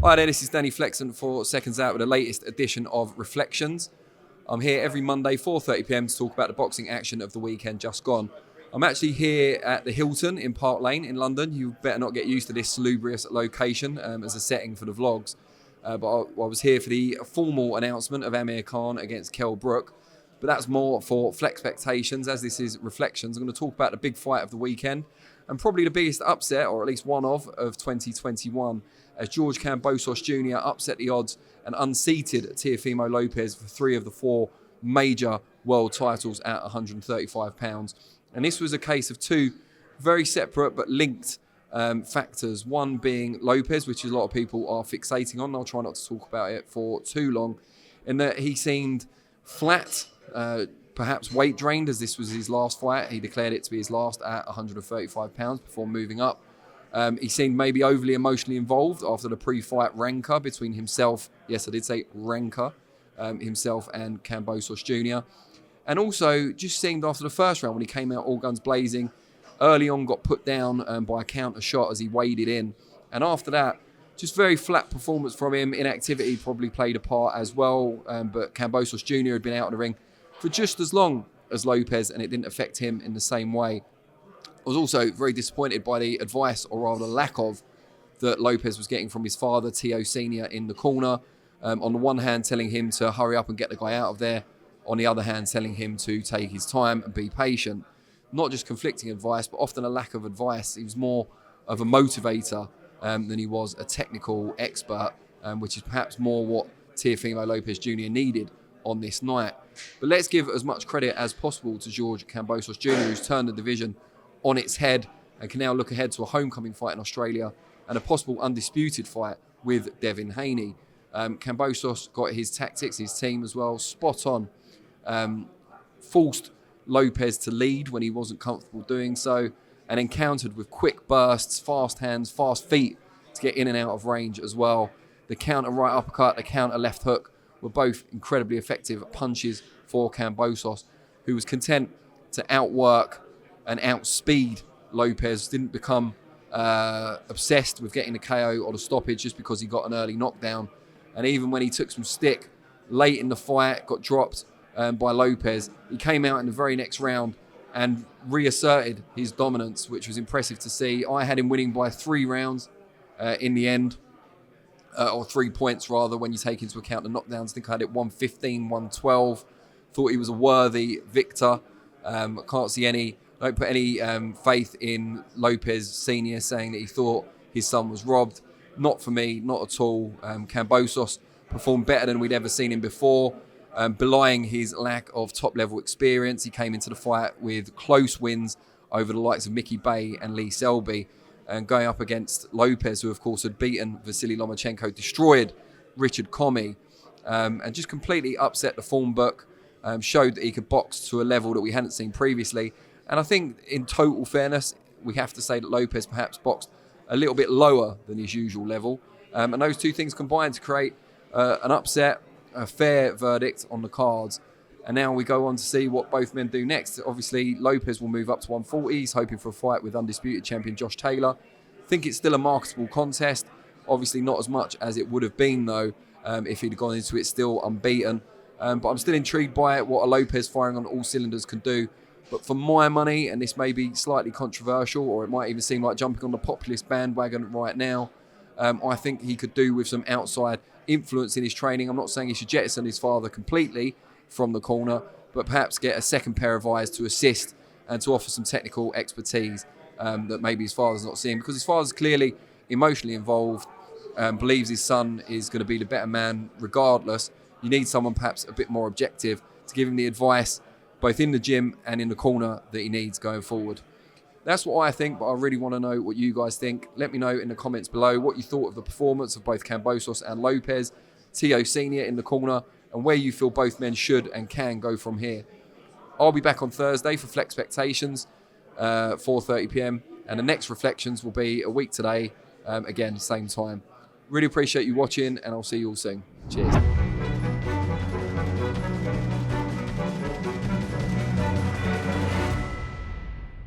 Hi there, this is Danny Flexen for SecondsOut with the latest edition of Reflections. I'm here every Monday, 4:30 PM to talk about the boxing action of the weekend just gone. I'm actually here at the Hilton in Park Lane in London. You better not get used to this salubrious location as a setting for the vlogs. But I was here for the formal announcement of Amir Khan against Kell Brook. But that's more for Flexpectations, as this is Reflections. I'm going to talk about the big fight of the weekend and probably the biggest upset, or at least one of 2021, as George Kambosos Jr upset the odds and unseated Teofimo Lopez for 3 of the 4 major world titles at 135 pounds. And this was a case of 2 very separate but linked factors. One being Lopez, which a lot of people are fixating on. I'll try not to talk about it for too long, in that he seemed flat, perhaps weight drained, as this was his last fight. He declared it to be his last at 135 pounds before moving up. He seemed maybe overly emotionally involved after the pre-fight rancor between himself, yes I did say rancor, himself and Kambosos Jr. And also just seemed after the first round when he came out all guns blazing, early on got put down by a counter shot as he waded in. And after that, just very flat performance from him. Inactivity probably played a part as well, but Kambosos Jr had been out of the ring for just as long as Lopez and it didn't affect him in the same way. I was also very disappointed by the advice, or rather lack of, that Lopez was getting from his father, Teo Sr, in the corner. On the one hand, telling him to hurry up and get the guy out of there. On the other hand, telling him to take his time and be patient. Not just conflicting advice, but often a lack of advice. He was more of a motivator than he was a technical expert, which is perhaps more what Teofimo Lopez Jr needed on this night. But let's give as much credit as possible to George Kambosos Jr, who's turned the division on its head and can now look ahead to a homecoming fight in Australia and a possible undisputed fight with Devin Haney. Kambosos got his tactics, his team as well, spot on. Forced Lopez to lead when he wasn't comfortable doing so, and encountered with quick bursts, fast hands, fast feet to get in and out of range as well. The counter right uppercut, the counter left hook were both incredibly effective punches for Kambosos, who was content to outwork and outspeed Lopez. Didn't become obsessed with getting the KO or the stoppage just because he got an early knockdown. And even when he took some stick late in the fight, got dropped by Lopez, he came out in the very next round and reasserted his dominance, which was impressive to see. I had him winning by 3 rounds in the end, or 3 points rather, when you take into account the knockdowns. I think I had it 115, 112. Thought he was a worthy victor. Don't put any faith in Lopez Sr saying that he thought his son was robbed. Not for me, not at all. Kambosos performed better than we'd ever seen him before, belying his lack of top-level experience. He came into the fight with close wins over the likes of Mickey Bay and Lee Selby, and going up against Lopez, who of course had beaten Vasily Lomachenko, destroyed Richard Comey, and just completely upset the form book, showed that he could box to a level that we hadn't seen previously. And I think, in total fairness, we have to say that Lopez perhaps boxed a little bit lower than his usual level. And those 2 things combined to create an upset, a fair verdict on the cards. And now we go on to see what both men do next. Obviously, Lopez will move up to 140. He's hoping for a fight with undisputed champion Josh Taylor. I think it's still a marketable contest. Obviously not as much as it would have been, though, if he'd gone into it still unbeaten. But I'm still intrigued by it, what a Lopez firing on all cylinders can do. But for my money, and this may be slightly controversial, or it might even seem like jumping on the populist bandwagon right now, I think he could do with some outside influence in his training. I'm not saying he should jettison his father completely from the corner, but perhaps get a second pair of eyes to assist and to offer some technical expertise that maybe his father's not seeing. Because his father's clearly emotionally involved, believes his son is going to be the better man regardless. You need someone perhaps a bit more objective to give him the advice both in the gym and in the corner that he needs going forward. That's what I think, but I really want to know what you guys think. Let me know in the comments below what you thought of the performance of both Kambosos and Lopez, Teo Sr in the corner, and where you feel both men should and can go from here. I'll be back on Thursday for Flexpectations, 4:30 PM, and the next Reflections will be a week today, again, same time. Really appreciate you watching, and I'll see you all soon. Cheers.